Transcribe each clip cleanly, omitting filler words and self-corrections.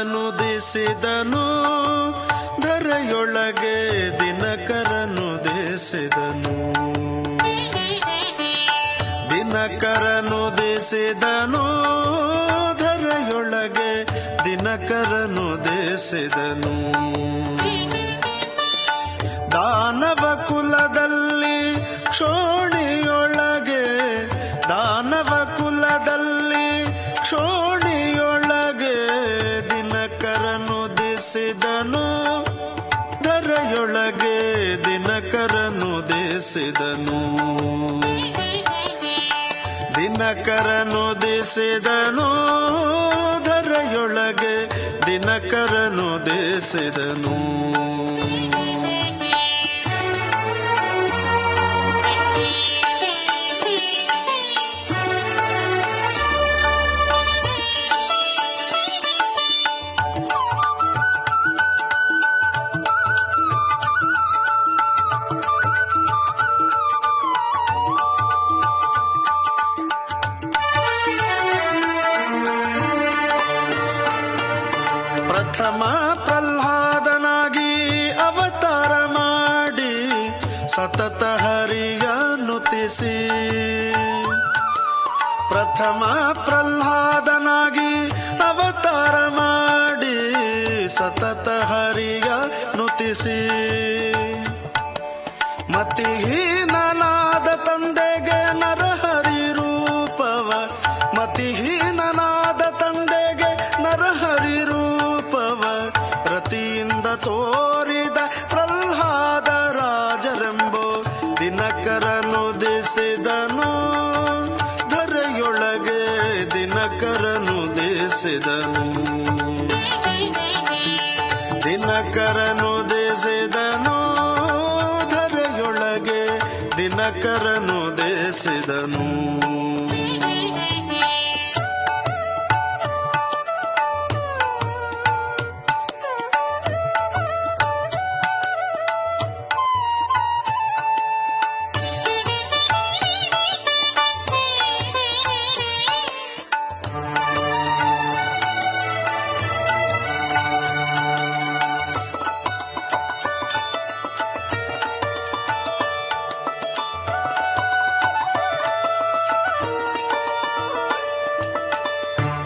ದಿನಕರನುದಿಸಿದನು ಧರೆಯೊಳಗೆ ದಿನಕರನುದಿಸಿದನು ದಿನಕರನುದಿಸಿದನು ಧರೆಯೊಳಗೆ ದಿನಕರನುದಿಸಿದನು ದಾನವ ಕುಲದಲ್ಲಿ ಕ್ಷೋಣಿಯೊಳಗೆ ದಾನವ ಕುಲದಲ್ಲಿ ಕ್ಷೋಣಿಯೊಳಗೆ ದಿನಕರನುದಿಸಿದನು ಧರೆಯೊಳಗೆ ದಿನಕರನುದಿಸಿದನು ದಿನಕರನುದಿಸಿದನು ಧರೆಯೊಳಗೆ ದಿನಕರನುದಿಸಿದನು ಪ್ರಥಮ ಪ್ರಹ್ಲಾದನಾಗಿ ಅವತಾರ ಮಾಡಿ ಸತತ ಹರಿಯ ನುತಿಸಿ ಪ್ರಥಮ ಪ್ರಹ್ಲಾದನಾಗಿ ಅವತಾರ ಮಾಡಿ ಸತತ ಹರಿಯ ನುತಿಸಿ ಮತಿಹೀನನಾದ ತಂದೆಗೆ ನರಹರಿ ರೂಪವ ಮತಿಹೀನನಾದ ತಂದೆಗೆ ನರಹರಿ ರೂಪವ ರತಿಯಿಂದ ತೋರಿದ ಪ್ರಹ್ಲಾದ ರಾಜರೆಂಬೋ ದಿನಕರನುದಿಸಿದನು ಧರೆಯೊಳಗೆ ದಿನಕರನುದಿಸಿದನು ದಿನಕರನುದಿಸಿದನು ಧರೆಯೊಳಗೆ ದಿನಕರನುದಿಸಿದನು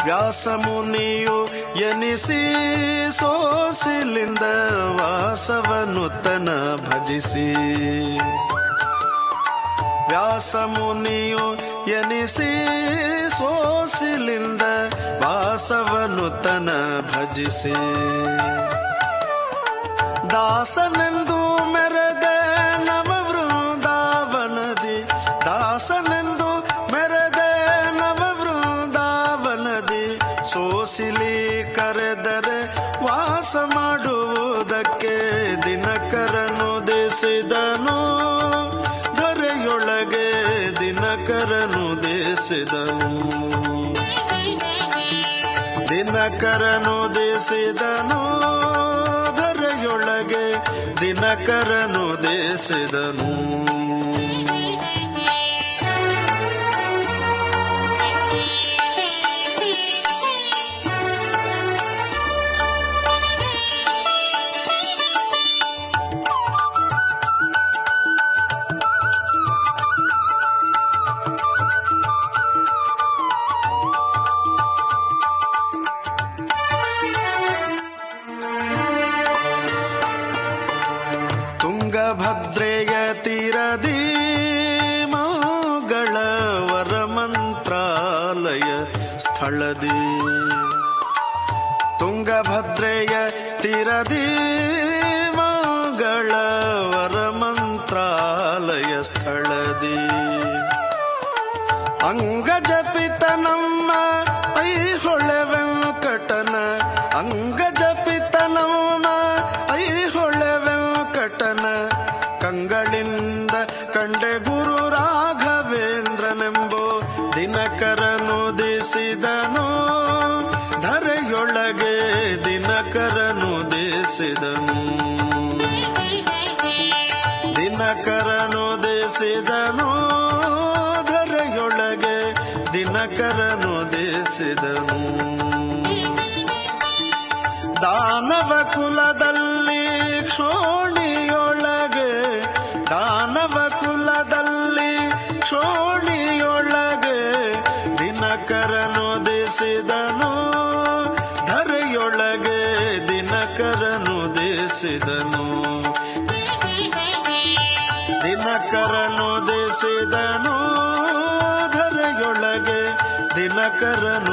ವ್ಯಾಸಮುನಿಯು ಎನಿಸಿ ಸೋಸಿಲಿಂದ ವಾಸವನುತನ ಭಜಿಸಿ ವ್ಯಾಸಮುನಿಯು ಎನಿಸಿ ಸೋಸಿಲಿಂದ ವಾಸವನುತನ ಭಜಿಸಿ ದಾಸನೆಂದು ಮೆರೆದ ನವವೃಂದಾವನದಿ ದಾಸನೆಂದು ಮೆರೆದ ನವವೃಂದಾವನದಿ ಸೋಸಿಲಿ ಕರೆದರೆ ವಾಸ ಮಾಡುವುದಕ್ಕೆ ದಿನಕರನುದಿಸಿದನು ಧರೆಯೊಳಗೆ ದಿನಕರನುದಿಸಿದನು ದಿನಕರನುದಿಸಿದನು ಧರೆಯೊಳಗೆ ದಿನಕರನುದಿಸಿದನು ತುಂಗಭದ್ರೆಯ ತೀರದಿ ಮಂಗಳವರ ಮಂತ್ರಾಲಯ ಸ್ಥಳದಿ ತುಂಗಭದ್ರೆಯ ತೀರದಿ ಮಂಗಳವರ ಮಂತ್ರಾಲಯ ಸ್ಥಳದಿ ಅಂಗಜಪಿತ ನಮ್ಮ ಐಹೊಳೆ ವೆಂಕಟನ ಅಂಗಜಪಿತ ನಮ್ಮ ಐಹೊಳೆ ವೆಂಕಟನ ಕಂಗಳಿಂದ ಕಂಡೆ ಗುರು ರಾಘವೇಂದ್ರನೆಂಬೋ ದಿನಕರನುದಿಸಿದನು ಧರೆಯೊಳಗೆ ದಿನಕರನುದಿಸಿದನು ದಿನಕರನುದಿಸಿದನು ಧರೆಯೊಳಗೆ ದಿನಕರನುದಿಸಿದನು ದಾನವ ಕುಲದಲ್ಲಿ ಕ್ಷೋಣಿಯೊಳಗೆ, ದಾನವ ಕುಲದಲ್ಲಿ ಕ್ಷೋಣಿಯೊಳಗೆ ದಿನಕರನುದಿಸಿದನು, ಧರೆಯೊಳಗೆ ದಿನಕರನುದಿಸಿದನು, ದಿನಕರನುದಿಸಿದನು, ಧರೆಯೊಳಗೆ ದಿನಕರನುದಿಸಿದನು.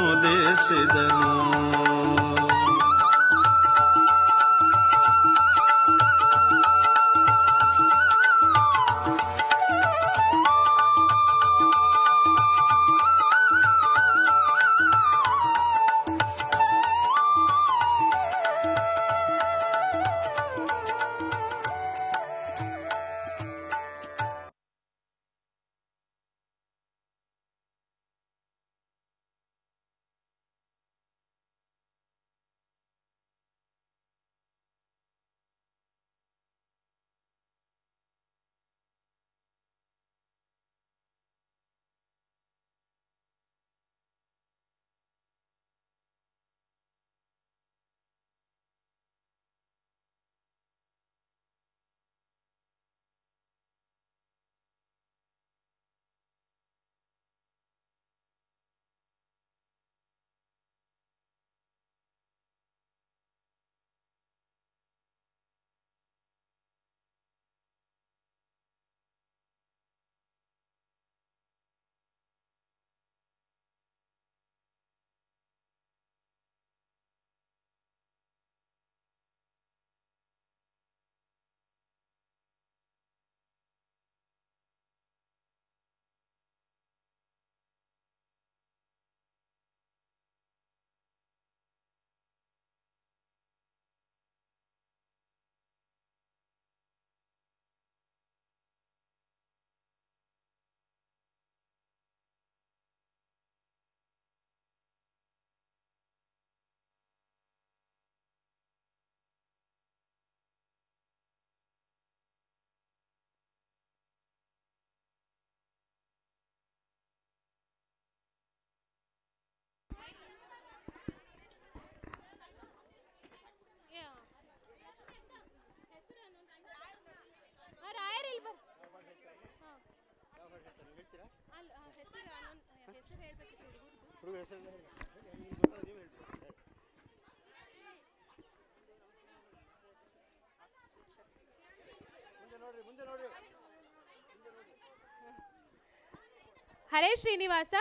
ಹರೇ ಶ್ರೀನಿವಾಸ.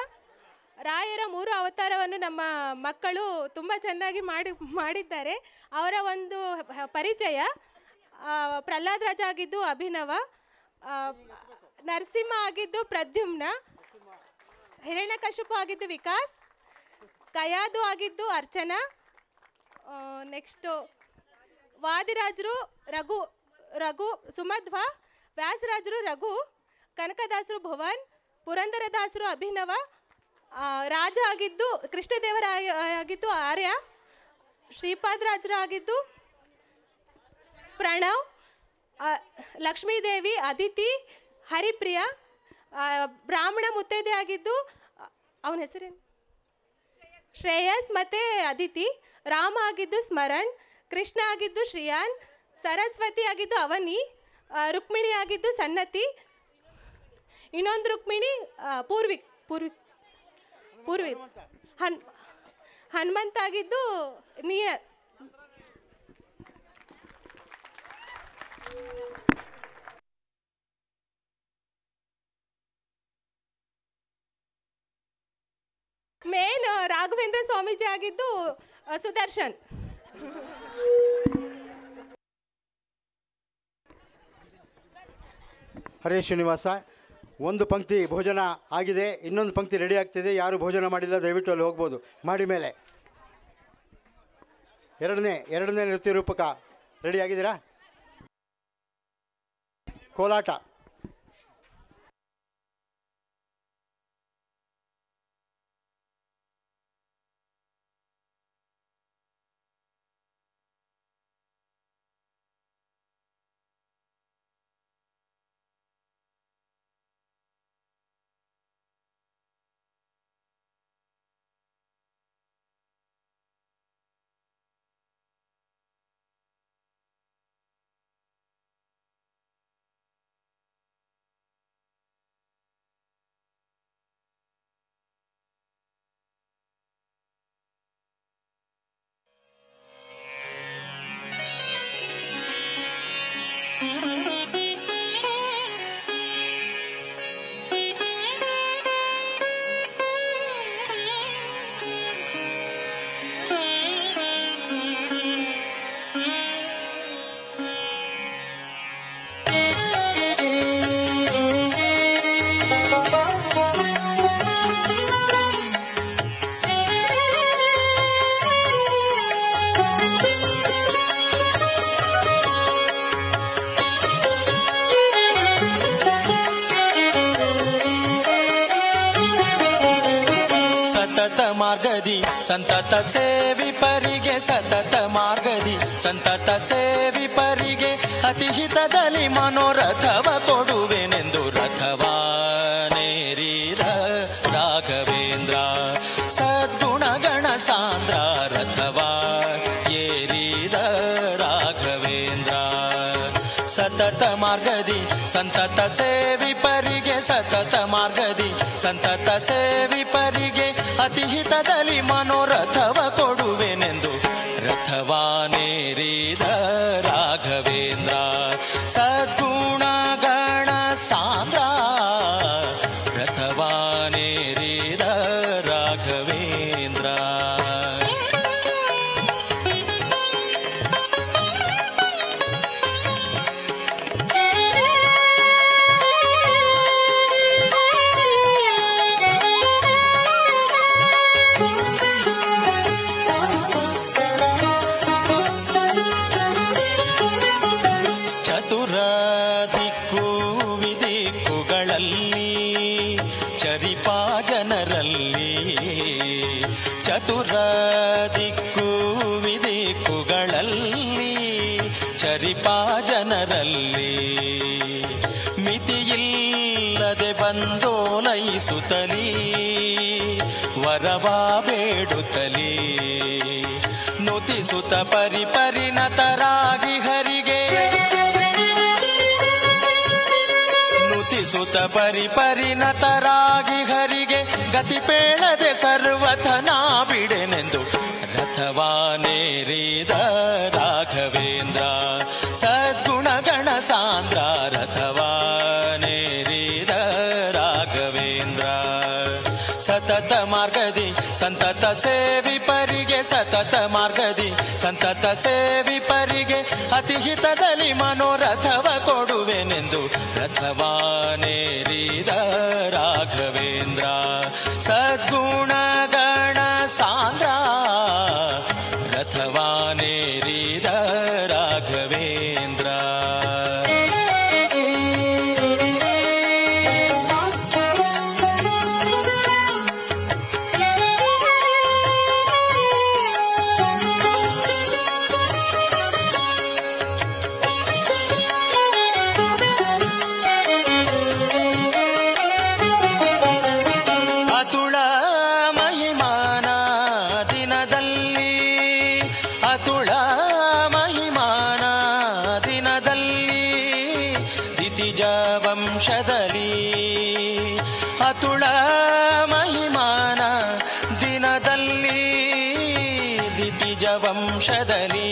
ರಾಯರ 3 ಅವತಾರವನ್ನು ನಮ್ಮ ಮಕ್ಕಳು ತುಂಬ ಚೆನ್ನಾಗಿ ಮಾಡಿದ್ದಾರೆ. ಅವರ ಒಂದು ಪರಿಚಯ, ಪ್ರಹ್ಲಾದ್ ರಾಜ ಆಗಿದ್ದು ಅಭಿನವ, ನರಸಿಂಹ ಆಗಿದ್ದು ಪ್ರದ್ಯುಮ್ನ, ಹಿರಣ್ಯಕಶಿಪು ಆಗಿದ್ದು ವಿಕಾಸ್, ಕಯಾದು ಆಗಿದ್ದು ಅರ್ಚನಾ, ನೆಕ್ಸ್ಟು ವಾದಿರಾಜರು ರಘು ಸುಮಧ್ವ, ವ್ಯಾಸರಾಜರು ರಘು, ಕನಕದಾಸರು ಭುವನ್, ಪುರಂದರದಾಸರು ಅಭಿನವ, ರಾಜ ಆಗಿದ್ದು ಕೃಷ್ಣದೇವರಾಯ ಆಗಿದ್ದು ಆರ್ಯ, ಶ್ರೀಪಾದರಾಜರು ಆಗಿದ್ದು ಪ್ರಣವ್, ಲಕ್ಷ್ಮೀದೇವಿ ಅದಿತಿ, ಹರಿಪ್ರಿಯ, ಬ್ರಾಹ್ಮಣ ಮುತ್ತೈದೆ ಆಗಿದ್ದು ಅವನ ಹೆಸರೇನು ಶ್ರೇಯಸ್ ಮತ್ತು ಅದಿತಿ, ರಾಮ ಆಗಿದ್ದು ಸ್ಮರಣ್, ಕೃಷ್ಣ ಆಗಿದ್ದು ಶ್ರಿಯಾನ್, ಸರಸ್ವತಿ ಆಗಿದ್ದು ಅವನಿ, ರುಕ್ಮಿಣಿ ಆಗಿದ್ದು ಸನ್ನತಿ, ಇನ್ನೊಂದು ರುಕ್ಮಿಣಿ ಪೂರ್ವಿಕ್ ಹನುಮಂತ ಆಗಿದ್ದು ನೀರ್. ಮೇನ್ ರಾಘವೇಂದ್ರ ಸ್ವಾಮೀಜಿ ಆಗಿದ್ದು ಸುದರ್ಶನ್. ಹರೇ ಶ್ರೀನಿವಾಸ. ಒಂದು ಪಂಕ್ತಿ ಭೋಜನ ಆಗಿದೆ, ಇನ್ನೊಂದು ಪಂಕ್ತಿ ರೆಡಿ ಆಗ್ತಿದೆ. ಯಾರು ಭೋಜನ ಮಾಡಿಲ್ಲ ದಯವಿಟ್ಟು ಅಲ್ಲಿ ಹೋಗ್ಬೋದು. ಮಾಡಿ ಮೇಲೆ ಎರಡನೇ ನೃತ್ಯ ರೂಪಕ ರೆಡಿ ಆಗಿದ್ದೀರಾ? ಕೋಲಾಟ. ಸತತ ಮಾರ್ಗದಿ ಸಂತತ ಸೇವಿಪರಿಗೆ ಸತತ ಮಾರ್ಗದಿ ಸಂತತ ಸೇವಿಪರಿಗೆ ಅತಿಹಿತದಲ್ಲಿ ಮನೋರಥವ ಕೊಡುವೆನೆಂದು ರಥವಾನೇರಿದ ರಾಘವೇಂದ್ರ ಸದ್ಗುಣಗಣ ಸಾಂದ್ರ ರಥವಾ ಏರಿದ ರಾಘವೇಂದ್ರ ಸತತ ಮಾರ್ಗದಿ ಸಂತತ ಸೇವಿಪರಿಗೆ ಸತತ ಮಾರ್ಗದಿ ಸಂತತ ಸೇವಿಪರಿಗೆ ಅತಿಹಿತದಲ್ಲಿ ಮನೋರಥವ ಕೊಡುವೆನೆಂದು ರಥವಾನೇರಿದ ರಾಘವೇಂದ್ರ ಸದ್ಗುಣ ಗಣ ಸಾಂದ್ರ ರಥವಾನೇರಿದ ರಾಘವೇಂದ್ರ. ಚತುರ ದಿಕ್ಕು ವಿದಿಕ್ಕುಗಳಲ್ಲಿ ಚರಿಪಾ ಜನರಲ್ಲಿ ಮಿತಿಯಿಲ್ಲದೆ ಬಂದೋಲೈಸುತ್ತಲೀ ವರವಾ ಬೇಡುತ್ತಲೀ ನುತಿಸುತ್ತ ಪರಿಪರಿಣತರಾಗಿ ಹರಿಗೆ ನುತಿಸುತ್ತ ಪರಿಪರಿಣತರಾಗಿ ಹರಿಗೆ ಗತಿ ಪೇಳದೆ ಸರ್ವಥನಾ ಬಿಡೆನೆಂದು ರಥವಾನೇರಿದ ರಾಘವೇಂದ್ರ ಸದ್ಗುಣಗಣ ಸಾಂದ್ರ ರಥವಾನೇರಿದ ರಾಘವೇಂದ್ರ ಸತತ ಮಾರ್ಗದಿ ಸಂತತ ಸೇವಿಪರಿಗೆ ಸತತ ಮಾರ್ಗದಿ ಸಂತತ ಸೇವಿಪರಿಗೆ ಅತಿಹಿತದಲ್ಲಿ ಮನೋರಥವ ಕೊಡುವೆನೆಂದು ರಥವಾನೇರಿದ ರಾಘವೇಂದ್ರ ಸದ್ಗುಣಗಣ ಸಾಂದ್ರ ರಥವಾನೇರಿದ ರಾಘವೇಂದ್ರ. ಅತುಳ ಮಹಿಮಾನ ದಿನದಲ್ಲಿ ದಿತಿಜ ವಂಶದಲ್ಲಿ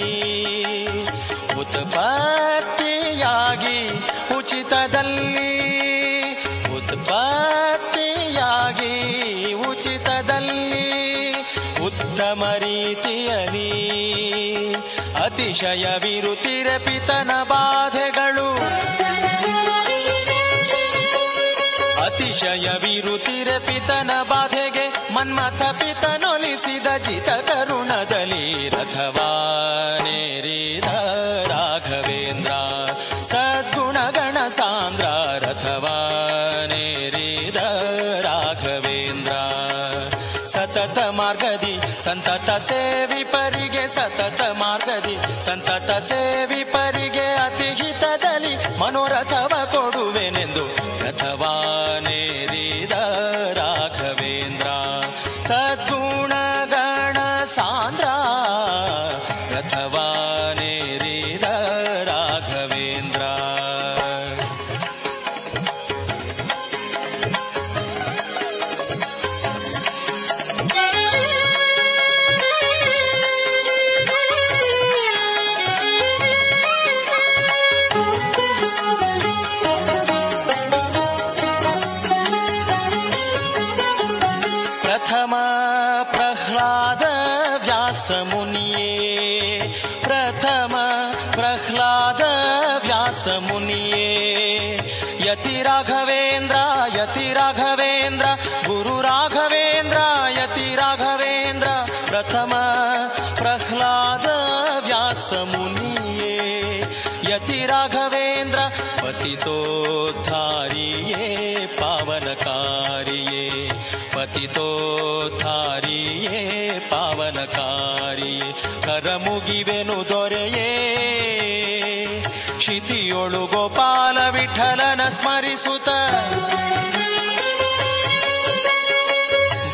ಉತ್ಪತ್ತಿಯಾಗಿ ಉಚಿತದಲ್ಲಿ ಉತ್ಪತ್ತಿಯಾಗಿ ಉಚಿತದಲ್ಲಿ ಉತ್ತಮ ರೀತಿಯಲ್ಲಿ ಅತಿಶಯ ವಿರುತಿರ ಪಿತನ ಬಾಧೆಗಳು ಅತಿಶಯ ವಿರುತಿರ ಪಿತನ ಬಾಧೆಗೆ ಮನ್ಮಥ ಪಿತನೊಲಿಸಿದ ಜಿತ ಕರುಣದಲ್ಲಿ ರಥವಾನೇರಿದ ರಾಘವೇಂದ್ರ ಸದ್ಗುಣಗಣ ಸಾಂದ್ರ ರಥವಾನೇರಿದ ರಾಘವೇಂದ್ರ ಸತತ ಮಾರ್ಗದಿ ಸಂತತ ಸೇವಿಪರಿಗೆ ಸತತ ಮಾರ್ಗದಿ ಸಂತತ ಸೇವಿಪರಿಗೆ ಅತಿಹಿತದಲ್ಲಿ ಮನೋರಥವ ಕೊಡುವೆನೆಂದು ರಥವಾನೇರಿದ ರಾಘವೇಂದ್ರ ಸದ್ಗುಣಗಣ ಸಾಂದ್ರ ರಥವಾನೇರಿದ ರಾಘವೇಂದ್ರ. ಪ್ರಥಮ ಪ್ರಹ್ಲಾದ ವ್ಯಾಸ ಮುನಿಯೇ ಪ್ರಥಮ ಪ್ರಹ್ಲಾದ ವ್ಯಾಸ ಮುನಿಯೇ ಯತಿ ರಾಘವೇಂದ್ರ ಗುರು ರಾಘವೇಂದ್ರ ಯತಿ ರಾಘವೇಂದ್ರ ಪ್ರಥಮ ಪ್ರಹ್ಲಾದ ವ್ಯಾಸ ಮುನಿಯೇ ಯತಿ ರಾಘವೇಂದ್ರ ಪತಿತೋದ್ಧಾರಿಯೇ ಪಾವನಕಾರಿಯೇ ಪತಿತೋದ್ಧಾರಿಯೇ ಪಾವನಕಾರಿಯೇ ಕರಮುಗಿವೆನು ದೊರೆಯೇ ಕ್ಷಿತಿಯೊಳು ಗೋಪಾಲ ವಿಠಲನ ಸ್ಮರಿಸುತ್ತ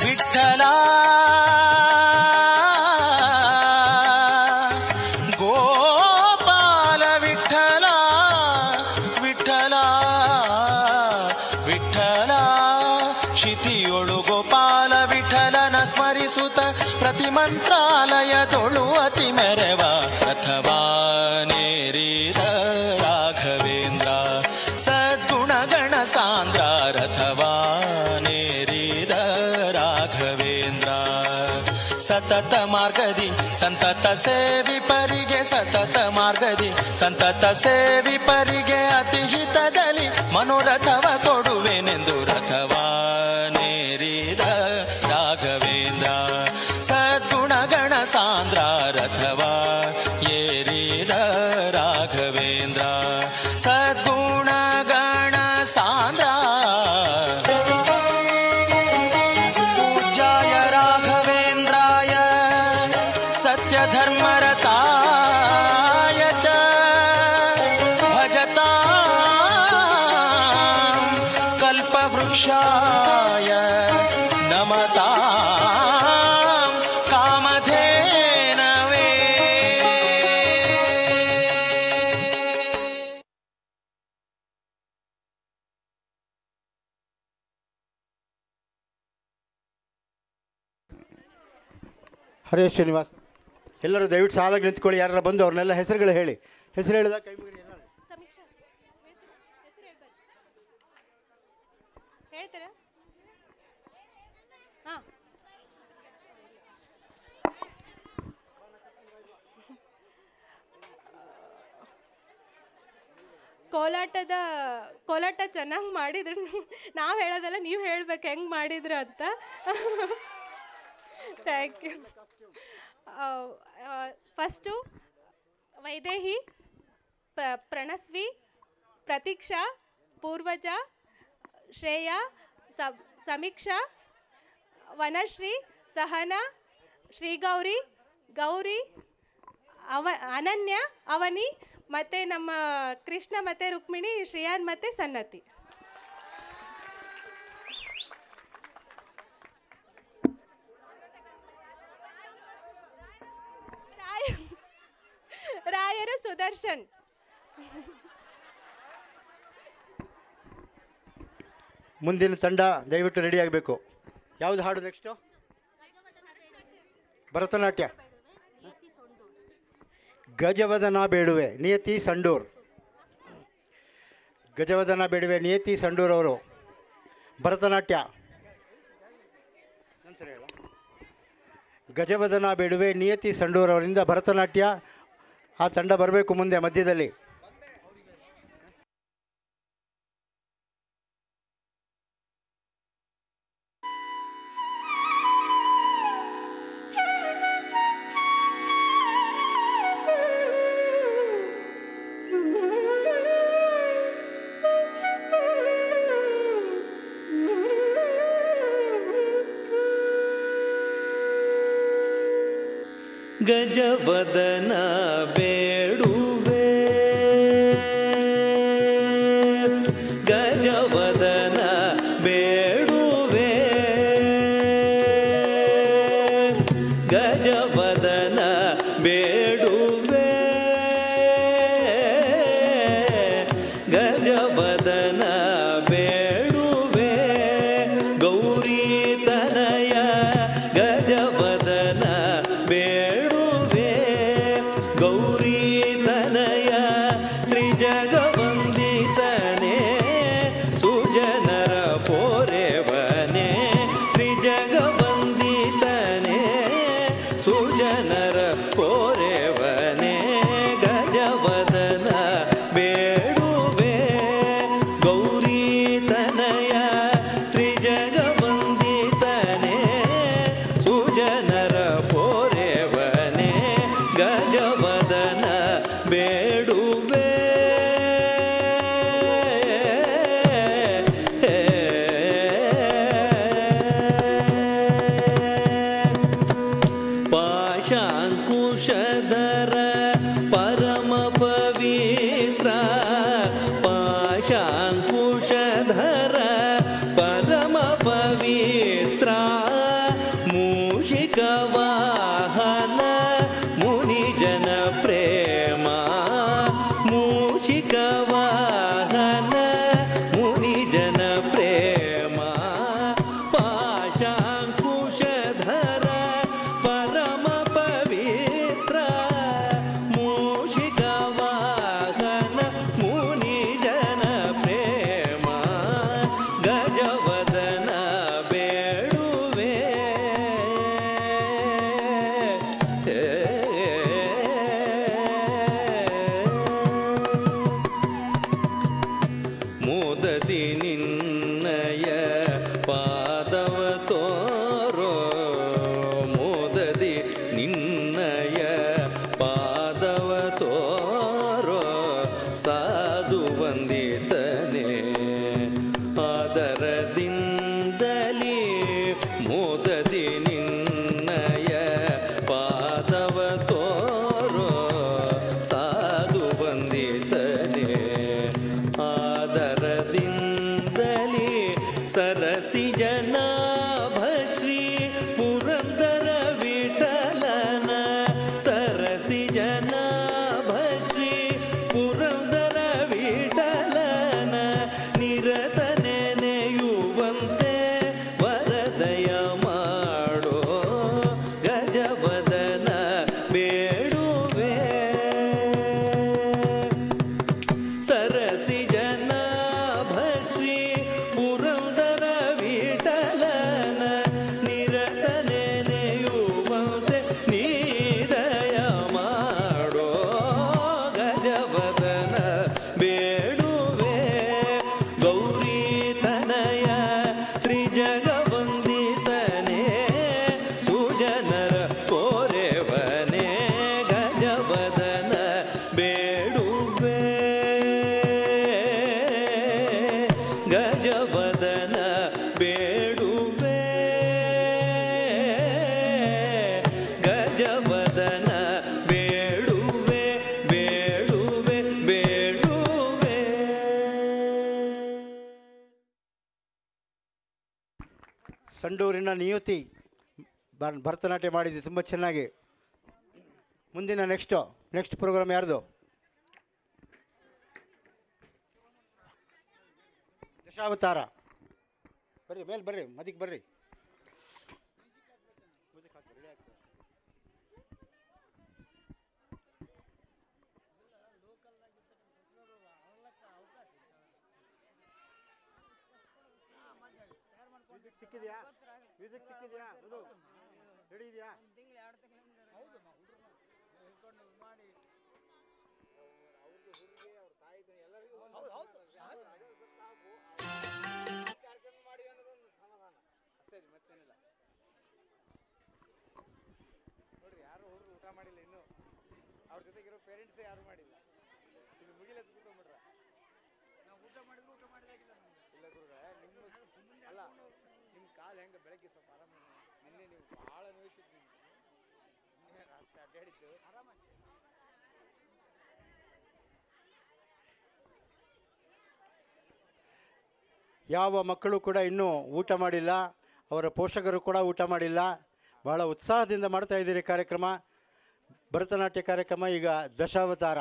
ವಿಠಲ ಗೋಪಾಲ ವಿಠಲ ವಿಠಲ ವಿಠಲ ಕ್ಷಿತಿಯೊಳು ಗೋಪಾಲ ವಿಠಲನ ಸ್ಮರಿಸುತ್ತ ಪ್ರತಿ ಮಂತ್ರಾಲಯದೊಳು ಅತಿ ಮೆರವ ಅಥವಾ ನೇರಿದ ರಾಘವೇಂದ್ರ ಸದ್ಗುಣಗಣ ಸಾಂದ್ರ ರಥವಾ ನೇರಿದ ರಾಘವೇಂದ್ರ ಸತತ ಮಾರ್ಗದಿ ಸಂತತ ಸೇವಿಪರಿಗೆ ಸತತ ಮಾರ್ಗದಿ ಸಂತತ ಸೇವಿಪರಿಗೆ ಅತಿ ಹಿತದಲ್ಲಿ ಮನೋರಥವ ಕೊಡುವೆನೆಂದು ರಥವಾ ನೇರಿದ ರಾಘವೇಂದ್ರ ಸದ್ಗುಣಗಣ ಸಾಂದ್ರ ರಥವಾ ಏರಿದ ರಾಘವೇಂದ್ರ ಸದ್ಗುಣಗಣ ಸಾಂದ್ರ ಪೂಜ್ಯಾಯ ರಾಘವೇಂದ್ರಾಯ ಸತ್ಯಧರ್ಮರತಾಯ ಚ ಭಜತಾಂ ಕಲ್ಪವೃಕ್ಷಾಯ ನಮತಾಂ ಕಾಮಧೇನವೇ. ಹರೇ ಶ್ರೀನಿವಾಸ್. ಎಲ್ಲರೂ ದಯವಿಟ್ಟು ಸಾಲಾಗಿ ನಿಂತ್ಕೊಳ್ಳಿ. ಯಾರು ಬಂದು ಅವ್ರನ್ನೆಲ್ಲ ಹೆಸರುಗಳು ಹೇಳಿ. ಹೆಸರು ಹೇಳಿದಾಗ ಕೈ ಮುಗಿರಿ ಎಲ್ಲರೂ. ಹೇಳ್ತೀರಾ? ಹಾಂ, ಕೋಲಾಟ ಚೆನ್ನಾಗಿ ಮಾಡಿದ್ರು. ನಾವು ಹೇಳೋದಲ್ಲ, ನೀವು ಹೇಳ್ಬೇಕು ಹೆಂಗೆ ಮಾಡಿದ್ರು ಅಂತ. Thank you. First Vaidehi, Pranaswi, Prateeksha, Purvaja, Shreya, Sameeksha, Vanashree, Sahana, Shri Gowri, Gauri, ಅನನ್ಯ, ಅವನಿ, ಮತ್ತು ನಮ್ಮ ಕೃಷ್ಣ ಮತ್ತು ರುಕ್ಮಿಣಿ, ಶ್ರೇಯಾನ್ ಮತ್ತು ಸನ್ನತಿ. ರಾಯರು ಸುದರ್ಶನ್. ಮುಂದಿನ ತಂಡ ದಯವಿಟ್ಟು ರೆಡಿ ಆಗಬೇಕು. ಯಾವುದು ಹಾಡು ನೆಕ್ಸ್ಟು? ಭರತನಾಟ್ಯ. ಗಜವದನ ಬೇಡುವೆ ನಿಯತಿ ಸಂಡೂರ್. ಗಜವದನ ಬೇಡುವೆ ನಿಯತಿ ಸಂಡೂರ್ ಅವರು ಭರತನಾಟ್ಯ. ಗಜವದನ ಬೇಡುವೆ ನಿಯತಿ ಸಂಡೂರ್ ಅವರಿಂದ ಭರತನಾಟ್ಯ. ಆ ತಂಡ ಬರಬೇಕು ಮುಂದೆ ಮಧ್ಯದಲ್ಲಿ. ಗಜವದನ ಬೇಡುವೆ ಗಜವದನ ಬೇಡುವೆ ಗಜವದನ ಬೇಡುವೆ ಗಜವದನ ಬೇಡುವೆ ಗೌರಿ ತನಯ ಗಜವದನ ಬೇಡುವೆ ಗೌರಿ ಮುದದಿ ನಿನ್ನಯ ಪಾದವ ತೋರೋ ಸಾಧು ಬಂದಿತನೆ ಆದರದಿಂದಲೇ ಸರಸಿ ಜನಾಭ ಶ್ರೀ ಪುರಂದರ ವಿಠಲನ ಸರಸಿ ಜನಾಭ ಶ್ರೀ ಪುರಂದರ ವಿಠಲನ ನಿರತ ನೆನೆಯುವಂತೆ ವರದಯ ಮಾಡೋ ಗಜವದನ ಬೇಡುವೆ ಸರಸಿ ಜನಾಭ ಶ್ರೀ ಪುರಂದರ ವಿಠಲನ ನಿರತ ನೆನೆಯುವಂತೆ ನೀದಯ ಮಾಡೋ ಗಜವದನ ಬೇಡುವೆ ಗೌರಿ ತನಯ ತ್ರಿಜಗವಂದಿತನೇ ಸುಜನರ ಕೋರೆವನೇ ಗಜವದನ ಬೇಡುವೆ ಗಜವದನ ಬೇಡುವೆ ಗಜವದನ ಬೇಡುವೆ ಬೇಡುವೆ ಬೇಡುವೆ. ಸಂಡೂರಿನ ನಿಯುತಿ ಭರತನಾಟ್ಯ ಮಾಡಿದ್ವಿ ತುಂಬ ಚೆನ್ನಾಗಿ. ಮುಂದಿನ ನೆಕ್ಸ್ಟ್ ಪ್ರೋಗ್ರಾಮ್ ಯಾರ್ದು? ದಶಾವತಾರ. ಬರ್ರಿ ಮೇಲೆ ಬರ್ರಿ, ಮದಿಗೆ ಬರ್ರಿ. ಮ್ಯೂಸಿಕ್ ಸಿಕ್ಕಿದ್ಯಾ? ರೆಡಿ ಇದೆಯಾ? ನೋಡ್ರಿ, ಯಾರು ಹುಡುಗರು ಊಟ ಮಾಡಿಲ್ಲ ಇನ್ನು. ಅವ್ರ ಜೊತೆಗಿರೋ ಪೇರೆಂಟ್ಸೇ ಯಾರು ಮಾಡಿಲ್ಲ. ಇದು ಮುಗಿಲೆತ್ತು ಕೂತ್ಕೊಂಡ್ಬಿಟ್ರ. ನಾವು ಊಟ ಮಾಡಿದ್ರು ಊಟ ಮಾಡಿದಾಗಿಲ್ಲ. ಇಲ್ಲ ಗುರುಗಳೇ, ನಿಮ್ಮ ಅಲ್ಲ, ನಿಮ್ಮ ಕಾಲು ಹೆಂಗೆ ಬೆಳಗ್ಗೆ ಸ್ವಲ್ಪ ಆರಾಮ. ನಿನ್ನೆ ನೀವು ಭಾಳ ನೋಯ್ತಿತ್ತು. ನಿನ್ನೆ ರಾತ್ರಿ ಅಡ್ಡಾಡಿದ್ದು ಆರಾಮಾಗಿ. ಯಾವ ಮಕ್ಕಳು ಕೂಡ ಇನ್ನೂ ಊಟ ಮಾಡಿಲ್ಲ, ಅವರ ಪೋಷಕರು ಕೂಡ ಊಟ ಮಾಡಿಲ್ಲ. ಭಾಳ ಉತ್ಸಾಹದಿಂದ ಮಾಡ್ತಾ ಇದ್ದೀರಿ ಕಾರ್ಯಕ್ರಮ. ಭರತನಾಟ್ಯ ಕಾರ್ಯಕ್ರಮ ಈಗ ದಶಾವತಾರ.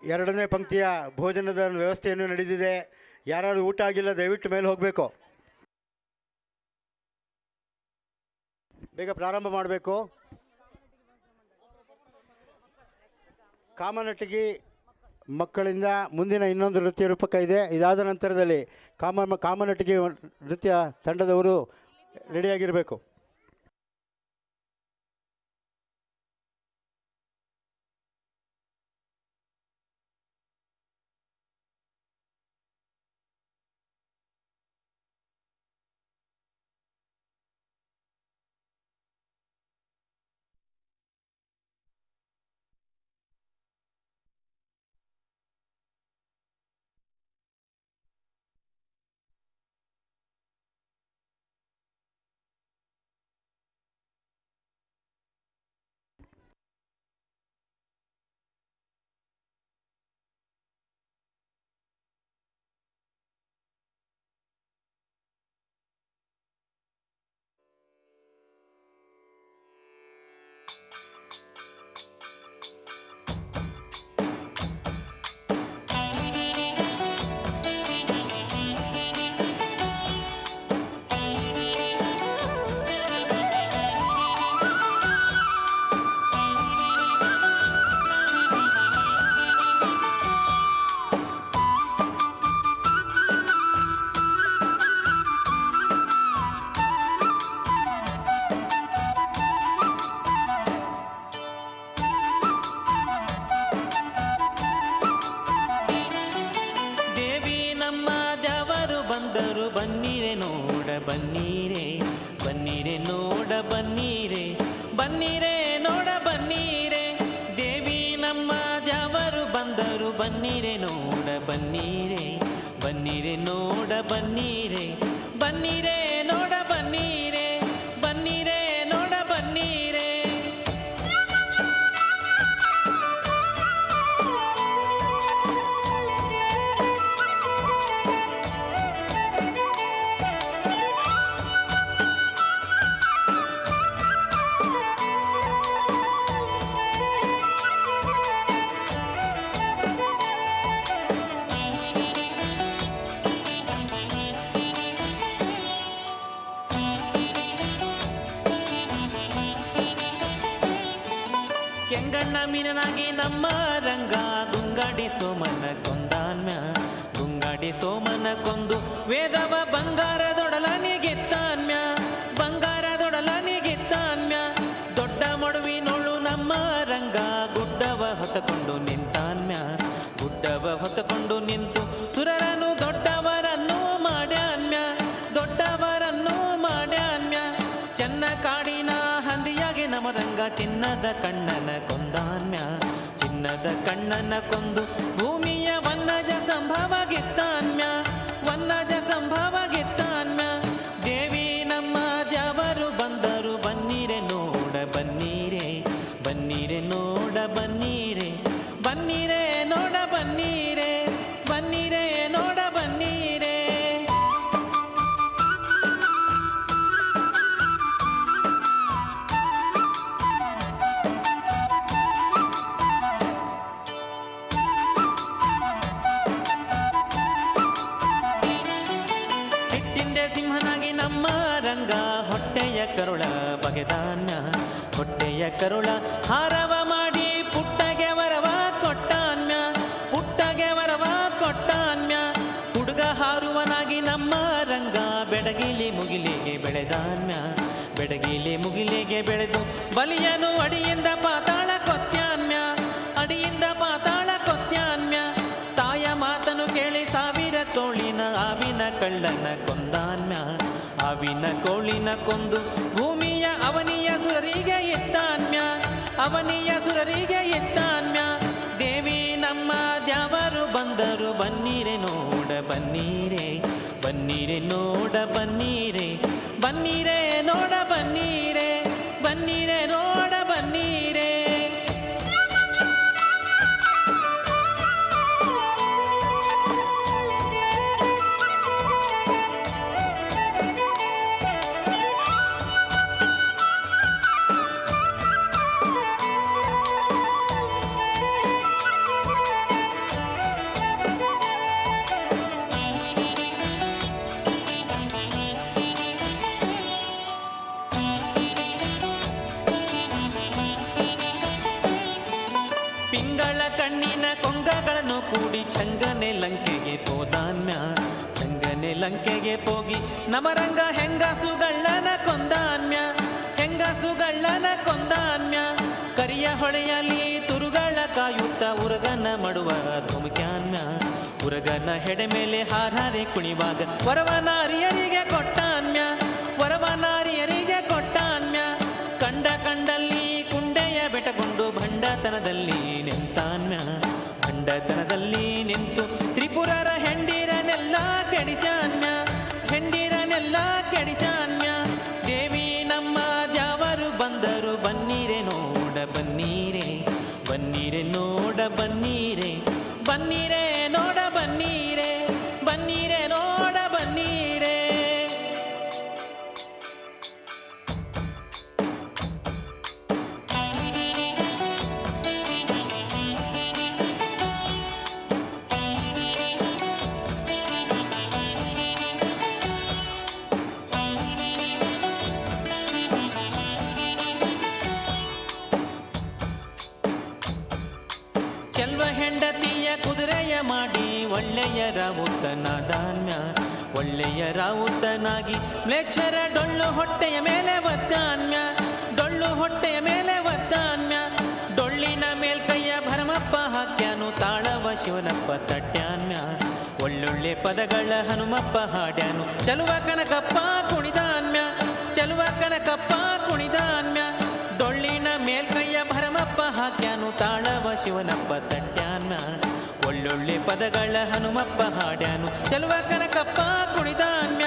ಎರಡನೇ ಪಂಕ್ತಿಯ ಭೋಜನದ ವ್ಯವಸ್ಥೆಯನ್ನು ನಡೆದಿದೆ. ಯಾರು ಊಟ ಆಗಿಲ್ಲ ದಯವಿಟ್ಟು ಮೇಲೆ ಹೋಗಬೇಕು. ಬೇಗ ಪ್ರಾರಂಭ ಮಾಡಬೇಕು. ಕಾಮನಟ್ಟಿಗೆ ಮಕ್ಕಳಿಂದ ಮುಂದಿನ ಇನ್ನೊಂದು ನೃತ್ಯ ರೂಪಕ ಇದೆ. ಇದಾದ ನಂತರದಲ್ಲಿ ಕಾಮನಟ್ಟಿಗೆ ನೃತ್ಯ ತಂಡದವರು ರೆಡಿಯಾಗಿರಬೇಕು. ಬಂದರು ಬನ್ನೀರೆ ನೋಡ ಬನ್ನೀರೆ ಬನ್ನೀರೆ ನೋಡ ಬನ್ನೀರೆ ಬನ್ನೀರೆ ನೋಡ ಬನ್ನೀರೆ ದೇವಿ ನಮ್ಮ ದ್ಯಾವರು ಬಂದರು ಬನ್ನೀರೆ ನೋಡ ಬನ್ನೀರೆ ಬನ್ನೀರೆ ನೋಡ ಬನ್ನೀರೆ ಬನ್ನೀರೆ ನೋಡ ಬನ್ನೀರೆ ಬನ್ನೀರೆ ನೋಡ ಬನ್ನೀರೆ ಕೆಂಗಣ್ಣ ಮೀನನಾಗಿ ನಮ್ಮ ರಂಗ ಗುಂಗಾಡಿ ಸೋಮನ ಕೊಂದಾನ್ಮ್ಯ ಗುಂಗಾಡಿ ಸೋಮನ ಕೊಂದು ವೇದವ ಬಂಗಾರದೊಡಲನಿಗೆತ್ತಾನ್ಮ್ಯ ಬಂಗಾರದೊಡಲನಿಗೆತ್ತಾನ್ಮ್ಯ ದೊಡ್ಡ ಮಡುವಿನೊಳು ನಮ್ಮ ರಂಗ ಗುಡ್ಡವ ಹೊತ್ತಕೊಂಡು ನಿಂತಾನ್ಮ್ಯ ಗುಡ್ಡವ ಹೊತ್ತಕೊಂಡು ನಿಂತು ಸುರರನು ದೊಡ್ಡವರನ್ನು ಮಾಡ್ಯಾನ್ಮ್ಯ ದೊಡ್ಡವರನ್ನು ಮಾಡ್ಯಾನ್ಮ್ಯ ಚೆನ್ನ ಕಾಡಿನ ಹಂದಿಯಾಗಿ ನಮರಂಗ ಚಿನ್ನದ ಕಣ್ಣನ ಕೊಂದಾನ್ಮ್ಯ ಚಿನ್ನದ ಕಣ್ಣನ ಕೊಂದು ಭೂಮಿಯ ವನ್ನಜ ಸಂಭವ ಗೆತ್ತಾನ್ಮ್ಯ ವನ್ನಜ ಸಂಭವ ಗೆತ್ತಾನ್ಮ್ಯ ದೇವಿ ನಮ್ಮ ದ್ಯಾವರು ಬಂದರು ಬನ್ನೀರೆ ನೋಡ ಬನ್ನೀರೆ ಬನ್ನೀರೆ ನೋಡ ಬನ್ನೀರೆ ಬನ್ನೀರೆ ನೋಡ ಬನ್ನೀರೆ ಬನ್ನೀರೆ ನೋಡ ಬನ್ನೀರೆ ಸಿಂಹನಾಗಿ ನಮ್ಮ ರಂಗ ಹೊಟ್ಟೆಯ ಕರುಳ ಬಗೆದಾನ್ಯ ಹೊಟ್ಟೆಯ ಕರುಳ ಹಾರವ ಮಾಡಿ ಪುಟ್ಟಗೆ ವರವ ಕೊಟ್ಟಾನ್ಯ ಪುಟ್ಟಗೆ ವರವ ಕೊಟ್ಟಾನ್ಯ ಹುಡುಗ ಹಾರುವನಾಗಿ ನಮ್ಮ ರಂಗ ಬೆಡಗಿಲಿ ಮುಗಿಲಿಗೆ ಬೆಳೆದಾನ್ಯ ಬೆಡಗಿಲಿ ಮುಗಿಲಿಗೆ ಬೆಳೆದು ಬಲಿಯನು ಅಡಿಯಿಂದ ಪಾತಾಳ ಕೊತ್ಯಾನ್ಯ ಅಡಿಯಿಂದ ಪಾತಾಳ ಕೊತ್ಯಾನ್ಯ ತಾಯ ಮಾತನು ಕೇಳಿ ಸಾವಿರ ತೋಳಿನ ಆವಿನ ಕಳ್ಳನ ಕೊಂದಾನ್ಯ ಆವಿನ ಕೋಳಿನ ಕೊಂದು ಭೂಮಿಯ ಅವನಿಯ ಸುರರಿಗೆ ಎತ್ತಾನ್ಯ ಅವನಿಯ ಸುರರಿಗೆ ಎತ್ತಾನ್ಯ ದೇವಿ ನಮ್ಮ ದ್ಯಾವರು ಬಂದರು ಬನ್ನೀರೆ ನೋಡ ಬನ್ನೀರೆ ಬನ್ನೀರೆ ನೋಡ ಬನ್ನೀರೆ ಬನ್ನೀರೆ ನೋಡ ಬನ್ನೀರೆ ಬನ್ನೀರೆ ನೋಡ ಬನ್ನೀರೆ ಪಿಂಗಳ ಕಣ್ಣಿನ ಕೊಂಗಗಳನ್ನು ಕೂಡಿ ಚಂಗನೆ ಲಂಕೆಗೆ ಹೋದಾನ್ಮ್ಯ ಚಂಗನೆ ಲಂಕೆಗೆ ಹೋಗಿ ನಮರಂಗ ಹೆಂಗಸುಗಳ್ಳನ ಕೊಂದಾನ್ಮ್ಯ ಹೆಂಗಸುಗಳ್ಳನ ಕೊಂದಾನ್ಮ್ಯ ಕರಿಯ ಹೊಳೆಯಲ್ಲಿ ತುರುಗಳ ಕಾಯುತ್ತ ಉರಗನ ಮಾಡುವ ಧುಮುಕ್ಯಾನ್ಮ್ಯ ಉರಗನ ಹೆಡೆ ಮೇಲೆ ಹಾರಾರಿ ಕುಣಿವಾಗ ವರವನಾರಿಯರಿಗೆ ಕೊಟ್ಟಾನ್ಮ್ಯ ವರವನಾರಿಯರಿಗೆ ಕೊಟ್ಟಾನ್ಮ್ಯ ಕಂಡ ಕಂಡಲ್ಲಿ ಕುಂಡೆಯ ಬೆಟಗೊಂಡು ಭಂಡತನದಲ್ಲಿ ನಿಂತಾನ್ಮ್ಯ ಭಂಡತನದಲ್ಲಿ ನಿಂತು ತ್ರಿಪುರರ ಹೆಂಡಿರನೆಲ್ಲ ಕೆಡಿಸಾನ್ಮ್ಯ ಹೆಂಡಿರನೆಲ್ಲ ಕೆಡಿಸಾನ್ಮ್ಯ ದೇವಿ ನಮ್ಮ ದ್ಯಾವರು ಬಂದರು ಬನ್ನೀರೆ ನೋಡ ಬನ್ನೀರೆ ಬನ್ನೀರೆ ನೋಡ ಬನ್ನೀರೆ ಬನ್ನೀರೆ ನೋಡ ಬನ್ನೀರೆ ಬನ್ನೀರೆ ನೋಡ ಬನ್ನೀರೆ ಹೆಂಡತಿಯ ಕುದುರೆಯ ಮಾಡಿ ಒಳ್ಳೆಯ ರಾವುತನಾದಾನ್ಯ ಒಳ್ಳೆಯ ರಾವುತನಾಗಿ ಮ್ಲೇಚ್ಛರ ಡೊಳ್ಳು ಹೊಟ್ಟೆಯ ಮೇಲೆ ಒದ್ದಾನ್ಯ ಡೊಳ್ಳು ಹೊಟ್ಟೆಯ ಮೇಲೆ ಒದ್ದಾನ್ಯ ಡೊಳ್ಳಿನ ಮೇಲ್ಕೈಯ ಭರಮಪ್ಪ ಹಾಕ್ಯಾನು ತಾಳವ ಶಿವನಪ್ಪ ತಟ್ಯಾನ್ಯ ಒಳ್ಳೊಳ್ಳೆ ಪದಗಳ ಹನುಮಪ್ಪ ಹಾಡ್ಯಾನು ಚಲುವ ಕನಕಪ್ಪ ಕುಣಿದಾನ್ಯ ಚಲುವ ಕನಕಪ್ಪ ಕುಣಿದಾನ್ಯ ಡೊಳ್ಳಿನ ಮೇಲ್ಕೈಯ ಭರಮಪ್ಪ ಹಾಕ್ಯಾನು ತಾಳವ ಶಿವನಪ್ಪ ತಟ್ಯಾನ್ಯ ಒಳ್ಳೊಳ್ಳೆ ಪದಗಳ ಹನುಮಪ್ಪ ಹಾಡ್ಯಾನು ಚಲುವ ಕನಕಪ್ಪ ಕುಣಿದಾನ್ಯ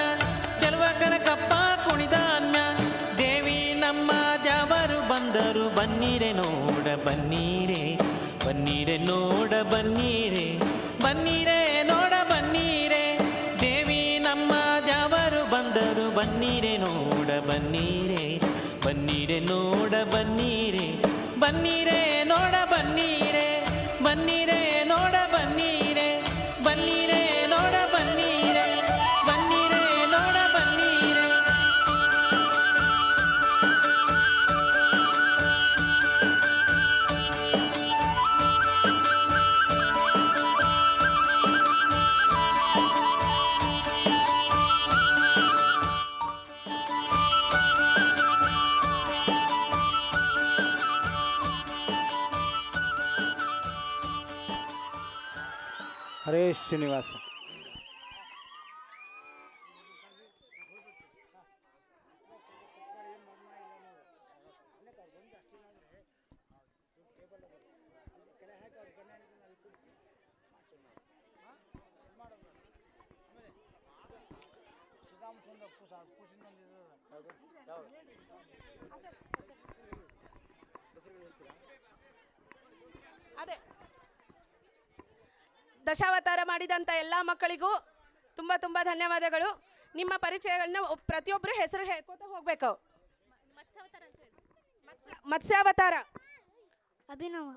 ಚಲುವ ಕನಕಪ್ಪ ಕುಣಿದಾನ್ಯ ದೇವಿ ನಮ್ಮ ದ್ಯಾವರು ಬಂದರು ಬನ್ನೀರೆ ನೋಡ ಬನ್ನೀರೆ ಬನ್ನೀರೆ ನೋಡ ಬನ್ನೀರೆ ಬನ್ನೀರೆ ನೋಡ ಬನ್ನೀರೆ ದೇವಿ ನಮ್ಮ ದ್ಯಾವರು ಬಂದರು ಬನ್ನೀರೆ ನೋಡ ಬನ್ನೀರೆ ಬನ್ನೀರೆ ನೋಡ ಬನ್ನೀರೆ ಬನ್ನೀರೆ ನೋಡ ಬನ್ನೀರೆ ಬನ್ನೀರೆ ನೋಡ ಬನ್ನೀರೆ ಬನ್ನೀರೆ ನೋಡ ಬನ್ನೀರೆ ಬನ್ನೀರೆ ನೋಡ ಬನ್ನೀರೆ. ಹರೇ ಶ್ರೀನಿವಾಸ. ಅದೇ ದಶಾವತಾರ ಮಾಡಿದಂಥ ಎಲ್ಲ ಮಕ್ಕಳಿಗೂ ತುಂಬ ತುಂಬ ಧನ್ಯವಾದಗಳು. ನಿಮ್ಮ ಪರಿಚಯಗಳನ್ನ ಪ್ರತಿಯೊಬ್ಬರು ಹೆಸರು ಹೇಳ್ಕೊತ ಹೋಗ್ಬೇಕು. ಮತ್ಸ್ಯಾವತಾರ, ಅಭಿನವ,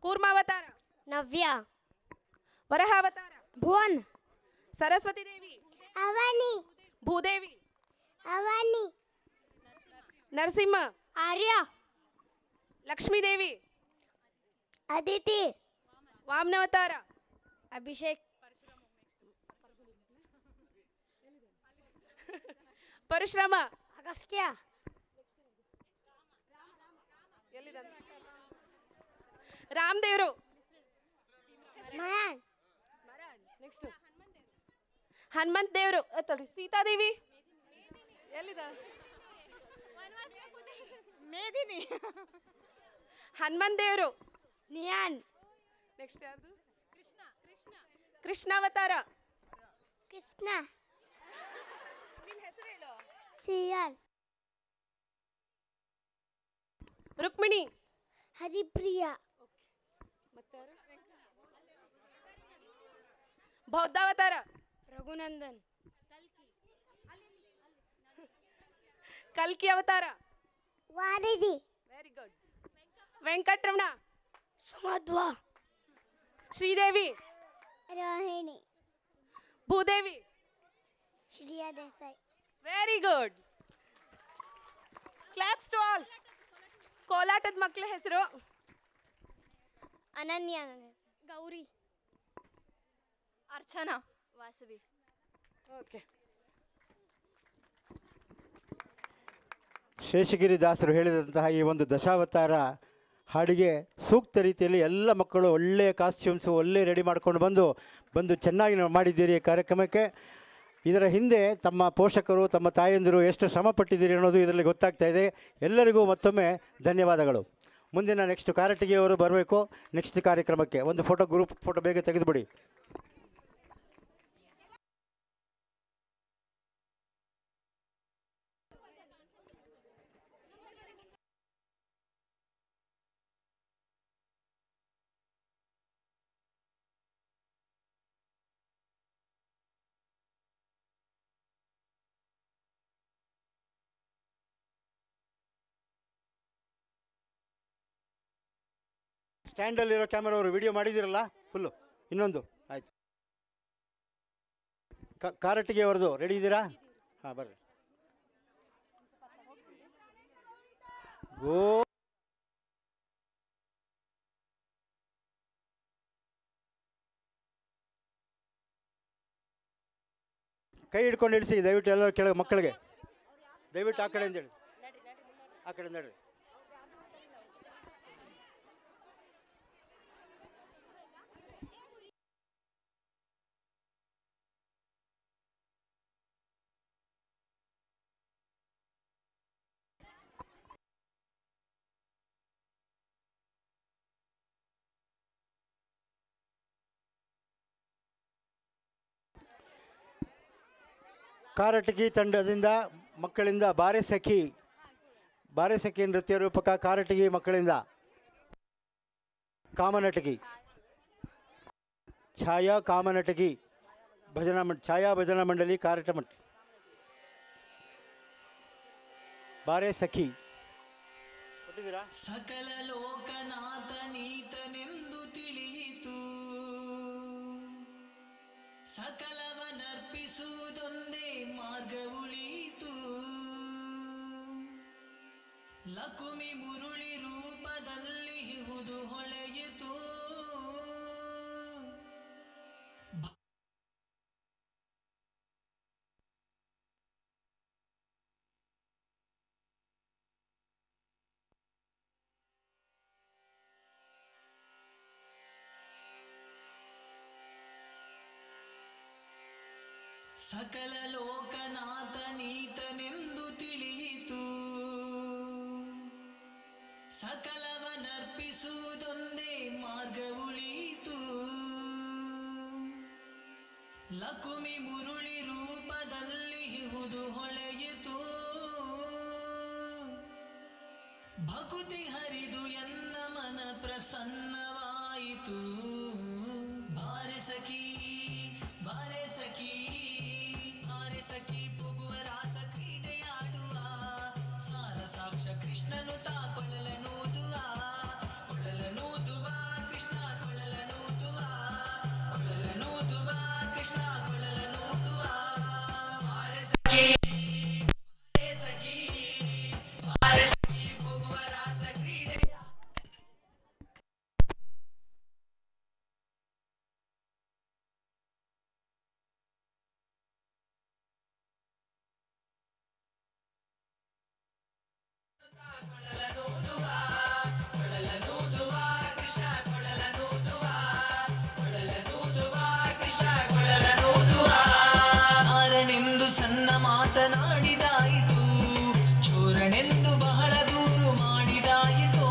ಕೂರ್ಮಾವತಾರ, ನವ್ಯ, ವರಹಾವತಾರ, ಭುವನ್, ಸರಸ್ವತಿ ದೇವಿ, ಅವನಿ, ಭೂದೇವಿ, ಅವನಿ, ನರಸಿಂಹ, ಆರ್ಯ, ಲಕ್ಷ್ಮೀದೇವಿ, ಅದಿತಿ, ವಾಮನಾವತಾರ, ಅಭಿಷೇಕ್, ಪರಶುರಾಮ, ಅಗಸ್ತ್ಯ, ರಾಮದೇವರು, ಸ್ಮಯಾನ್, ನೆಕ್ಸ್ಟ್ ಹನುಮಂತ ದೇವರು, ಸೀತಾದೇವಿ ಎಲ್ಲಿದ್ದಾಳೆ? ಮೇದಿನಿ, ಹನುಮಂತ ದೇವರು, ನಿಯಾನ್, ನೆಕ್ಸ್ಟ್ ಯಾರ್ದು? ಕೃಷ್ಣಾವತಾರ, ಕೃಷ್ಣ, ಸಿಯಾನ್, ರುಕ್ಮಿಣಿ, ಹರಿಪ್ರಿಯ, ಬೌದ್ಧಾವತಾರ, ರಘುನಂದನ್, ಕಲ್ಕಿ Avatara, Varidhi, very good, Venkataramana, Sumadhva, Sridevi, Rohini, Bhudevi, Shriya Desai, very good. Claps to all. ಕೋಲಾಟದ ಮಕ್ಕಳ ಹೆಸರು? ಅನನ್ಯ, ಗೌರಿ, ಅರ್ಚನಾ, ವಾಸವಿ. ಓಕೆ. ಶೇಷಗಿರಿ ದಾಸರು ಹೇಳಿದಂತಹ ಈ ಒಂದು ದಶಾವತಾರ ಹಾಡಿಗೆ ಸೂಕ್ತ ರೀತಿಯಲ್ಲಿ ಎಲ್ಲ ಮಕ್ಕಳು ಒಳ್ಳೆಯ ಕಾಸ್ಟ್ಯೂಮ್ಸು ಒಳ್ಳೆ ರೆಡಿ ಮಾಡ್ಕೊಂಡು ಬಂದು ಚೆನ್ನಾಗಿ ಮಾಡಿದ್ದೀರಿ ಈ ಕಾರ್ಯಕ್ರಮಕ್ಕೆ. ಇದರ ಹಿಂದೆ ತಮ್ಮ ಪೋಷಕರು ತಮ್ಮ ತಾಯಂದಿರು ಎಷ್ಟು ಶ್ರಮ ಪಟ್ಟಿದ್ದೀರಿ ಅನ್ನೋದು ಇದರಲ್ಲಿ ಗೊತ್ತಾಗ್ತಾ ಇದೆ. ಎಲ್ಲರಿಗೂ ಮತ್ತೊಮ್ಮೆ ಧನ್ಯವಾದಗಳು. ಮುಂದಿನ ನೆಕ್ಸ್ಟ್ ಕಾರಟಗಿಯವರು ಬರಬೇಕು ನೆಕ್ಸ್ಟ್ ಕಾರ್ಯಕ್ರಮಕ್ಕೆ. ಒಂದು ಗ್ರೂಪ್ ಫೋಟೋ ಬೇಗ ತೆಗೆದುಬಿಡಿ. ಸ್ಟ್ಯಾಂಡಲ್ಲಿರೋ ಕ್ಯಾಮರಾ ವಿಡಿಯೋ ಮಾಡಿದ್ದೀರಲ್ಲ ಫುಲ್ಲು. ಇನ್ನೊಂದು ಆಯಿತು. ಕಾರಟಗಿ ಅವ್ರದ್ದು ರೆಡಿ ಇದ್ದೀರಾ? ಹಾಂ ಬರ್ರಿ. ಗೋ ಕೈ ಹಿಡ್ಕೊಂಡು ಇಳಿಸಿ ದಯವಿಟ್ಟು ಎಲ್ಲರೂ ಕೆಳಗೆ ಮಕ್ಕಳಿಗೆ ದಯವಿಟ್ಟು ಆ ಕಡೆಯಿಂದ ಹೇಳಿ ಆ ಕಡೆ ನಡ್ರಿ. ಕಾರಟಗಿ ತಂಡದಿಂದ ಮಕ್ಕಳಿಂದ ಬಾರೆ ಸಖಿ ನೃತ್ಯ ರೂಪಕ ಕಾರಟಗಿ ಮಕ್ಕಳಿಂದ ಕಾಮನಟಗಿ ಛಾಯಾ ಕಾಮನಟಗಿ ಛಾಯಾ ಭಜನಾ ಮಂಡಳಿ ಕಾರಟಮಠ ಬಾರೆ ಸಖಿ ಕೊಟ್ಟಿದ್ದೀರಾ? ಸಕಲ ಲೋಕನಾಥ ನೀತನೆಂದು ತಿಳಿಯಿತು, ಸಕಲವನರ್ಪಿಸುವುದೊಂದೇ ಮಾರ್ಗ ಉಳಿಯಿತು. ಲಕುಮಿ ಮುರುಳಿ ರೂಪದಲ್ಲಿ ಇಹುದು ಹೊಳೆಯಿತು. ಸಕಲ ಲೋಕನಾಥ ನೀತನೆಂದು ತಿಳಿಯಿತು, ಸಕಲವನರ್ಪಿಸುವುದೊಂದೇ ಮಾರ್ಗ ಉಳಿಯಿತು. ಲಕುಮಿ ಮುರುಳಿ ರೂಪದಲ್ಲಿ ಇಹುದು ಹೊಳೆಯಿತು. ಭಕುತಿ ಹರಿದು ಎನ್ನ ಮನ ಪ್ರಸನ್ನವಾಯಿತು. ಬಾರೆ ಸಖಿ ಬಾರೆ ಸಖಿ ಬಾರೆ ಸಖಿ ಪುಗುವ ರಾಸ ಕ್ರೀಡೆಯಾಡುವ. ಸಾರ ಸಾಕ್ಷ ಕೃಷ್ಣನು ತಾ ಕೊಳಲನೂದುವ ಕೊಳಲನೂದುವ ಕೃಷ್ಣ ಕೊಳಲನೂದುವ ಕೊಳಲನೂದುವ ಕೃಷ್ಣ ಕೊಳಲನೂದುವ. ಬಾರೆ ಸಖಿ ಬಾರೆ ಸಖಿ ಬಾರೆ ಸಖಿ ಪುಗುವ ರಾಸ ಕ್ರೀಡೆ. ಚಾರನೆಂದು ಸಣ್ಣ ಮಾತನಾಡಿದಾಯಿತು, ಚೋರನೆಂದು ಬಹಳ ದೂರು ಮಾಡಿದಾಯಿತು.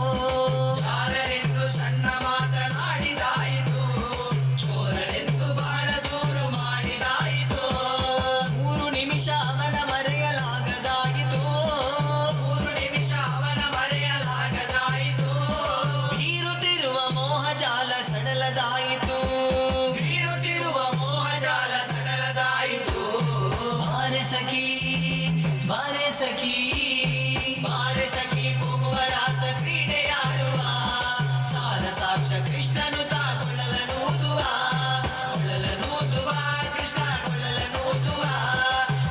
ಚಾರನೆಂದು ಸಣ್ಣ ಮಾತನಾಡಿದಾಯಿತು, ಚೋರನೆಂದು ಬಹಳ ದೂರು ಮಾಡಿದಾಯಿತು. 3 ನಿಮಿಷ ಅವನ ಮರೆಯಲಾಗದಾಯಿತು, 3 ನಿಮಿಷ ಅವನ ಮರೆಯಲಾಗದಾಯಿತು. ಬೀರುತ್ತಿರುವ ಮೋಹಜಾಲ ಸಡಲದಾಯಿತು, ಬೀರುತ್ತಿರುವ ಮೋಹಜಾಲ ಸಡಲದಾಯಿತು. ಬಾರೆ ಸಖಿ ಬಾರೆ ಸಖಿ ಬಾರೆ ಸಖಿ ಪುಗುವ ರಾಸ ಕ್ರೀಡೆಯಾಡುವ. ಸಾರ ಸಾಕ್ಷ ಕೃಷ್ಣನು ತಾ ಕೊಳಲನೂದುವ ಕೊಳಲನೂದುವ ಕೃಷ್ಣ ಕೊಳಲನೂದುವ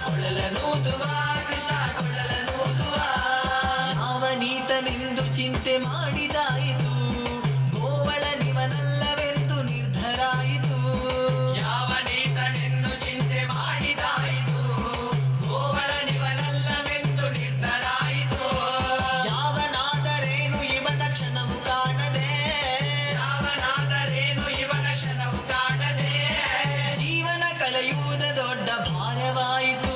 ಕೊಳಲನೂದುವ ಕೃಷ್ಣ ಕೊಳಲನೂದುವ. ಯಾವ ನೀತನೆಂದು ಚಿಂತೆ ಮಾಡಿದಾಯಿತು, ಗೋವಳ ನಿವನಲ್ಲವೆಂದು ನಿರ್ಧರಾಯಿತು. ಯಾವ ನೀತನೆಂದು ಚಿಂತೆ ಮಾಡಿದಾಯಿತು, ಗೋವಳ ನಿವನಲ್ಲವೆಂದು ನಿರ್ಧರಾಯಿತು. ಯಾವನಾದರೇನು ಇವನ ಕ್ಷಣವು ಕಾಣದೆ, ಯಾವನಾದರೇನು ಇವನ ಕ್ಷಣವು ಕಾಣದೆ. ಜೀವನ ಕಳೆಯುವುದೇ ದೊಡ್ಡ ಭಾರವಾಯಿತು,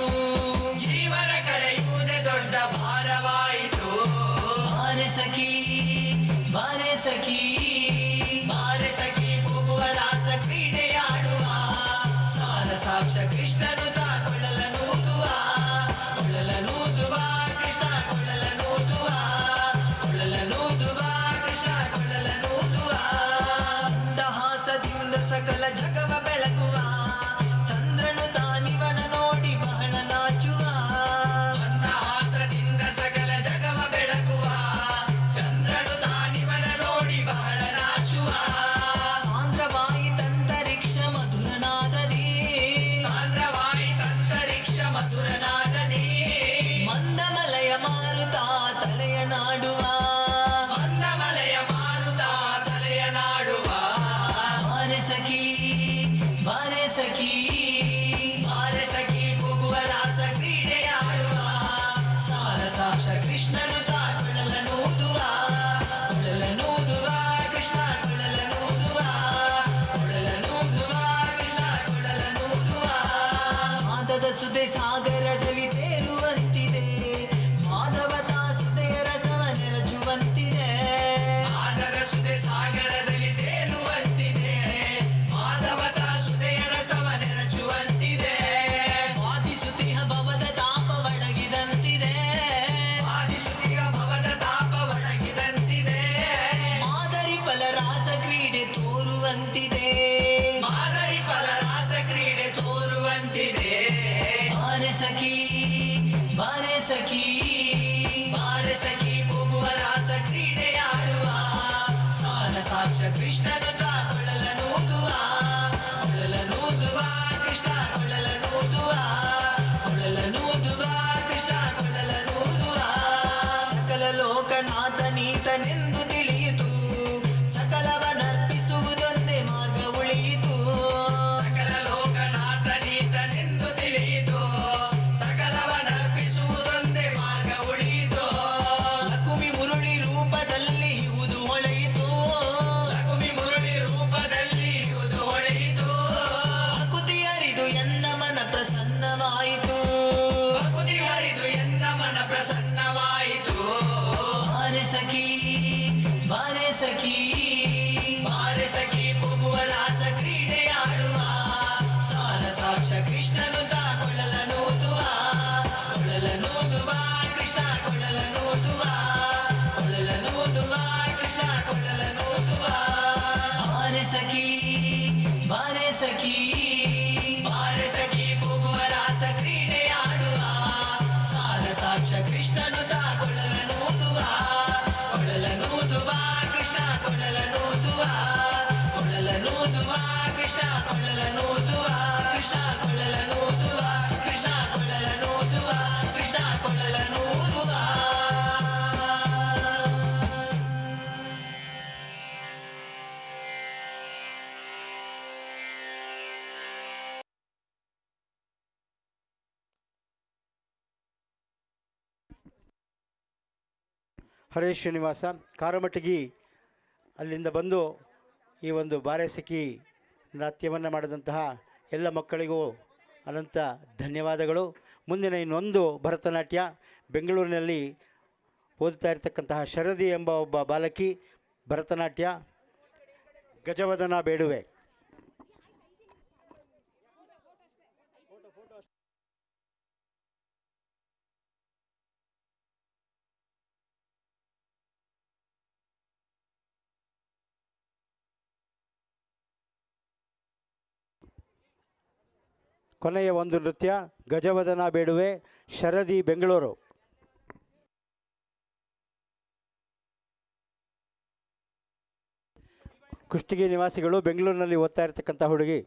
ಜೀವನ ಕಳೆಯುವುದೇ ದೊಡ್ಡ ಭಾರವಾಯಿತು. ಬಾರೆ ಸಖಿ ಬಾರೆ ಸಖಿ ಬಾರೆ ಸಖಿ ಪುಗುವ ರಾಸ ಕ್ರೀಡೆಯಾಡುವ. ಸಾರ ಸಾಕ್ಷ ಕೃಷ್ಣನು ತಾ ಕೊಳಲನೂದುವ ಕೊಳಲನೂದುವ ಕೃಷ್ಣ ಕೊಳಲನೂದುವ ಕೊಳಲನೂದುವ ಕೃಷ್ಣ ಕೊಳಲನೂದುವ. ಮಂದಹಾಸದಿಂದ ಸಕಲ ಜಗವ ಬೆಳಗುವ, ಚಂದ್ರನು ತಾನಿವನ ನೋಡಿ ಬಹಳ ನಾಚುವ. ಮಂದಹಾಸದಿಂದ ಸಕಲ ಜಗವ ಬೆಳಗುವ, ಚಂದ್ರನು ತಾನಿವನ ನೋಡಿ ಬಹಳ ನಾಚುವ. ಸಾಂದ್ರವಾಯಿತಂತರಿಕ್ಷ ಮಧುರನಾದದಿ, ಸಾಂದ್ರವಾಯಿತಂತರಿಕ್ಷ ಮಧುರನಾದದಿ. ಮಂದಮಲಯ ಮಾರುತ ತಲೆಯ ನಾಡುವ, ಮಂದಮಲಯ ಮಾರುತ ತಲೆಯ ನಾಡುವ. ಬಾರೆ ಸಖಿ ಬಾರೆ ಸಖಿ ಬಾರೆ ಸಖಿ ಸುದೆ ಸಾಗರದಲ್ಲಿ ತೇಲುವಂತಿದೆ, ಮಾಧವತಾ ಸುದೆಯ ರಸವ ನೆರಚುವಂತಿದೆ. ಮಾದರ ಸುದೆ ಸಾಗರದಲ್ಲಿ ತೇಲುವಂತಿದೆ, ಮಾಧವತಾ ಸುದೆಯ ರಸವ ನೆರಚುವಂತಿದೆ. ವಾದಿಸುತಿಹ ಭವದ ತಾಪ ಒಣಗಿದಂತಿದೆ, ವಾದಿಸುತಿಹ ಭವದ ತಾಪ ಒಣಗಿದಂತಿದೆ. ಮಾದರಿ ಫಲರಾಸ ಕ್ರೀಡೆ ತೋರುವಂತಿದೆ, ಮಾದರಿ ಫಲರಾಸ ಕ್ರೀಡೆ ತೋರುವಂತಿದೆ. ಬಾರೆ ಸಖಿ ಬಾರೆ ಸಖಿ ಬಾರೆ ಸಖಿ ಹೋಗುವ ರಾಸ ಕ್ರೀಡೆಯಾಡುವ, ಸಾರ ಸಾಕ್ಷ ಕೃಷ್ಣನು ಕೊಳಲನೂದುವ, ಕೊಳಲನೂದುವ ಕೃಷ್ಣ ಕೊಳಲನೂದುವ, ಕೊಳಲನೂದುವ ಕೃಷ್ಣ ಕೊಳಲನೂದುವ. ಸಕಲ ಲೋಕನಾಥ ನೀತನೆಂದು ತಿಳಿಯಿತು, ಸಕಲವನರ್ಪಿಸುವುದೊಂದೇ ಮಾರ್ಗ ಉಳಿಯಿತು. ಸಕಲ ಲೋಕನಾಥ ನೀತನೆಂದು ತಿಳಿಯಿತು, ಸಕಲವನರ್ಪಿಸುವುದೊಂದೇ ಮಾರ್ಗ ಉಳಿಯಿತು. ಲಕುಮಿ ಮುರುಳಿ ರೂಪದಲ್ಲಿ ಇವುದು ಹೊಳೆಯಿತು, ಲಕುಮಿ ಮುರುಳಿ ರೂಪದಲ್ಲಿ ಇವುದು ಹೊಳೆಯಿತು. ಭಕುತಿ ಹರಿದು ಎನ್ನ ಮನ ಪ್ರಸನ್ನವಾಯಿತು, ಭಕುತಿ ಹರಿದು ಎನ್ನ ಮನ ಪ್ರಸನ್ನವಾಯಿತು. ಬಾರೆ ಸಖಿ ಬಾರೆ ಸಖಿ ಬಾರೆ ಸಖಿ ಹೋಗುವ ರಾಸ ಕ್ರೀಡೆಯಾಡುವ, ಸಾರ ಸಾಕ್ಷ ಕೃಷ್ಣನು ಕೊಳಲನೂದುವ, ಕೊಳಲನೂದುವ ಕೃಷ್ಣ ಕೊಳಲನೂದುವ, ಕೊಳಲನೂದುವ ಕೃಷ್ಣ ಕೊಳಲನೂದುವ. ಬಾರೆ ಸಖಿ ಬಾರೆ ಸಖಿ ಬಾರೆ ಸಖಿ ಹೋಗುವ ರಾಸ ಕ್ರೀಡೆಯಾಡುವ, ಸಾರ ಸಾಕ್ಷ ಕೃಷ್ಣನು ಕೊಳಲನೂದುವ, ಕೊಳಲನೂದುವ ಕೃಷ್ಣ ಕೊಳಲನೂದುವ, ಕೊಳಲನೂದುವ ಕೃಷ್ಣ ಕೊಳಲನೂದುವ, ಕೃಷ್ಣ ಕೊಳಲನೂದುವ, ಕೃಷ್ಣ ಕೊಳಲನೂದುವ, ಕೃಷ್ಣ ಕೊಳಲನೂದುವ. ಹರೇಶ್ ಶ್ರೀನಿವಾಸ ಕಾರಮಟಗಿ ಅಲ್ಲಿಂದ ಬಂದು ಈ ಒಂದು ಬಾರೆ ಸಖಿ ನೃತ್ಯವನ್ನು ಮಾಡಿದಂತಹ ಎಲ್ಲ ಮಕ್ಕಳಿಗೂ ಅನಂತ ಧನ್ಯವಾದಗಳು. ಮುಂದಿನ ಇನ್ನೊಂದು ಭರತನಾಟ್ಯ ಬೆಂಗಳೂರಿನಲ್ಲಿ ಓದುತ್ತಾ ಇರತಕ್ಕಂತಹ ಶರದಿ ಎಂಬ ಒಬ್ಬ ಬಾಲಕಿ ಭರತನಾಟ್ಯ ಗಜವದನ ಬೇಡುವೆ. ಕೊನೆಯ ಒಂದು ನೃತ್ಯ ಗಜವದನ ಬೇಡುವೆ ಶರದಿ ಬೆಂಗಳೂರು. ಕುಷ್ಟಗಿ ನಿವಾಸಿಗಳು, ಬೆಂಗಳೂರಿನಲ್ಲಿ ಓದ್ತಾ ಇರತಕ್ಕಂಥ ಹುಡುಗಿ.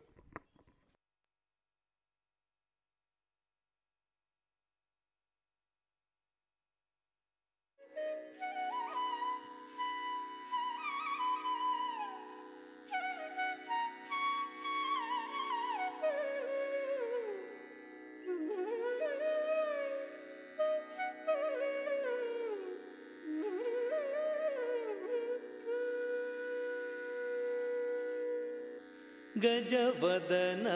ಗಜವದನ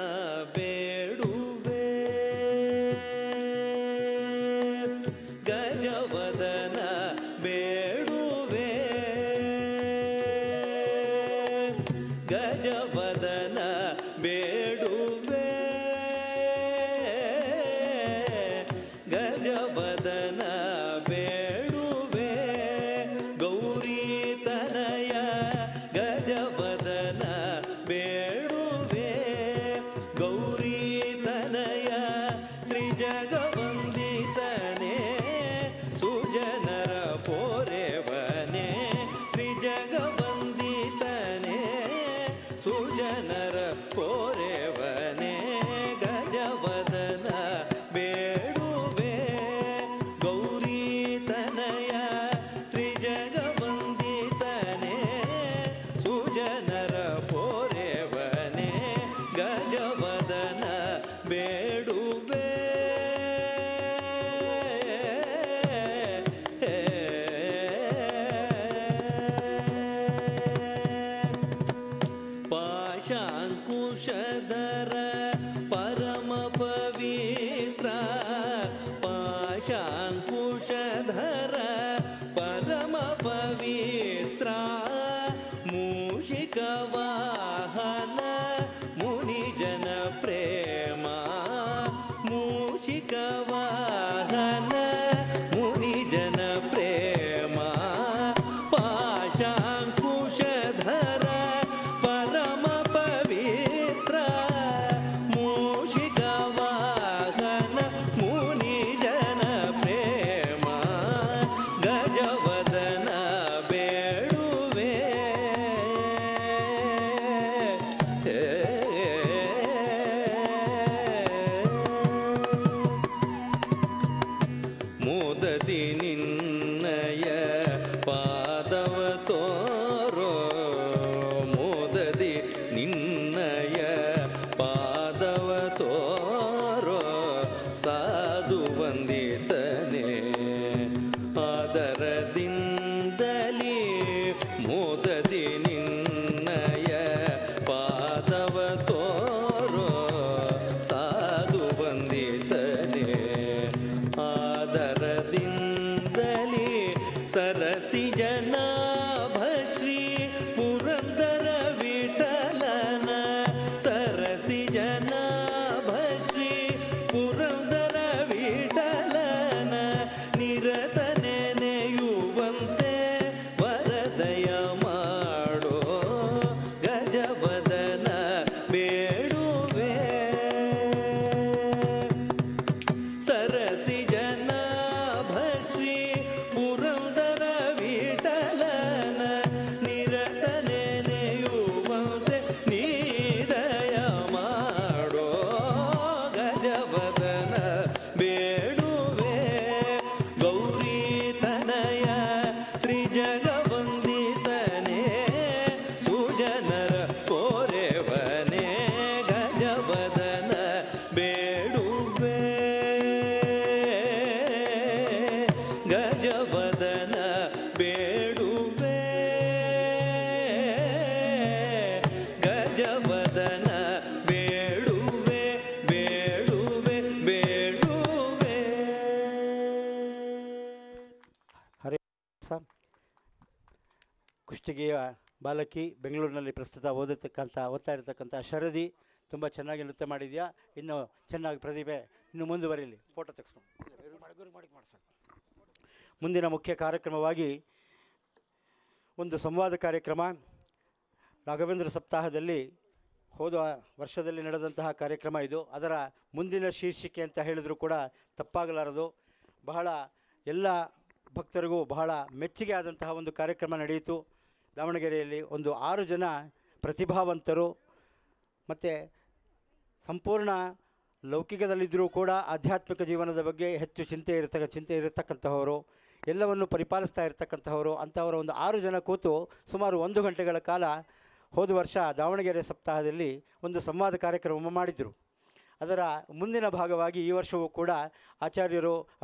ಬೇಡುವೆ ಗಜವದನ ಬೇಡುವೆ ಗಜವದನ ಬೇಡುವೆ ಗಜವದನ ಬೇಡುವೆ ಗೌರಿ ತನಯ ಗಜವದನ ಬೇಡುವೆ ಗೌರಿ ತನಯ ತ್ರಿಜಗವಂದಿತನೇ ಸುಜನರ ಪೋರೆವನೇ ತ್ರಿಜಗವಂದಿತನೇ ಸುಜನರ ಪೋರೆವನೇ ಗಜವದನ ಬೇಡುವೆ ಗೌರಿ ತನಯ ಆದರದಿಂದಲೇ ಮೋದದಿ ನಿನ್ನಯ ಪಾದವ ತೋರೋ ಸಾಧು ಬಂದಿತನೆ ಆದರದಿಂದಲೇ ಸರಸಿ ಜನಾಭ ಶ್ರೀ ಪುರಂದರ ವಿಠಲನ ಸರಸಿ ಜನಾಭ ಶ್ರೀ ಪುರಂದರ ವಿಠಲನ ನಿರತ ನೆನೆಯುವಂತೆ ವರದಯ ಮಾಡೋ ಗಜವದನ ಬೇಡುವೆ ಸರಸಿ ಜನಾಭ ಶ್ರೀ ಪುರಂದರ ವಿಠಲನ ನಿರತ ನೆನೆಯುವಂತೆ ನೀದಯ ಮಾಡೋ ಗಜವದನ ಬೇಡುವೆ ಗೌರಿ ತನಯ ತ್ರಿಜಗವಂದಿತನೇ ಸುಜನರ ಕೋರೆವನೇ ಗಜವದನ ಬೇಡುವೆ ಗಜವದನ ಬೇಡುವೆ ಗಜವದನ ಬೇಡುವೆ ಬೇಡುವೆ ಬೇಡುವೆ. ಹರೇ ಸರ್, ಕುಷ್ಟಗಿಯ ಬಾಲಕಿ ಬೆಂಗಳೂರಿನಲ್ಲಿ ಪ್ರಸ್ತುತ ಓದ್ತಾ ಇರತಕ್ಕಂಥ ಶರದಿ ತುಂಬ ಚೆನ್ನಾಗಿ ನೃತ್ಯ ಮಾಡಿದ್ಯಾ. ಇನ್ನು ಚೆನ್ನಾಗಿ ಪ್ರತಿಭೆ ಇನ್ನು ಮುಂದುವರಿಲಿ. ಫೋಟೋ ತೆಗೆಸ್ಕೊಂಡು ಮುಂದಿನ ಮುಖ್ಯ ಕಾರ್ಯಕ್ರಮವಾಗಿ ಒಂದು ಸಂವಾದ ಕಾರ್ಯಕ್ರಮ ರಾಘವೇಂದ್ರ ಸಪ್ತಾಹದಲ್ಲಿ ಹೋದ ವರ್ಷದಲ್ಲಿ ನಡೆದಂತಹ ಕಾರ್ಯಕ್ರಮ ಇದು. ಅದರ ಮುಂದಿನ ಶೀರ್ಷಿಕೆ ಅಂತ ಹೇಳಿದರೂ ಕೂಡ ತಪ್ಪಾಗಲಾರದು. ಬಹಳ ಎಲ್ಲ ಭಕ್ತರಿಗೂ ಬಹಳ ಮೆಚ್ಚುಗೆ ಆದಂತಹ ಒಂದು ಕಾರ್ಯಕ್ರಮ ನಡೆಯಿತು. ದಾವಣಗೆರೆಯಲ್ಲಿ ಒಂದು 6 ಜನ ಪ್ರತಿಭಾವಂತರು ಮತ್ತು ಸಂಪೂರ್ಣ ಲೌಕಿಕದಲ್ಲಿದ್ದರೂ ಕೂಡ ಆಧ್ಯಾತ್ಮಿಕ ಜೀವನದ ಬಗ್ಗೆ ಹೆಚ್ಚು ಚಿಂತೆ ಇರತಕ್ಕಂತಹವರು, ಎಲ್ಲವನ್ನು ಪರಿಪಾಲಿಸ್ತಾ ಇರತಕ್ಕಂತಹವರು ಅಂಥವರ ಒಂದು 6 ಜನ ಕೂತು ಸುಮಾರು 1 ಗಂಟೆಗಳ ಕಾಲ ಹೋದ ವರ್ಷ ದಾವಣಗೆರೆ ಸಪ್ತಾಹದಲ್ಲಿ ಒಂದು ಸಂವಾದ ಕಾರ್ಯಕ್ರಮ ಮಾಡಿದರು. ಅದರ ಮುಂದಿನ ಭಾಗವಾಗಿ ಈ ವರ್ಷವೂ ಕೂಡ ಆಚಾರ್ಯರು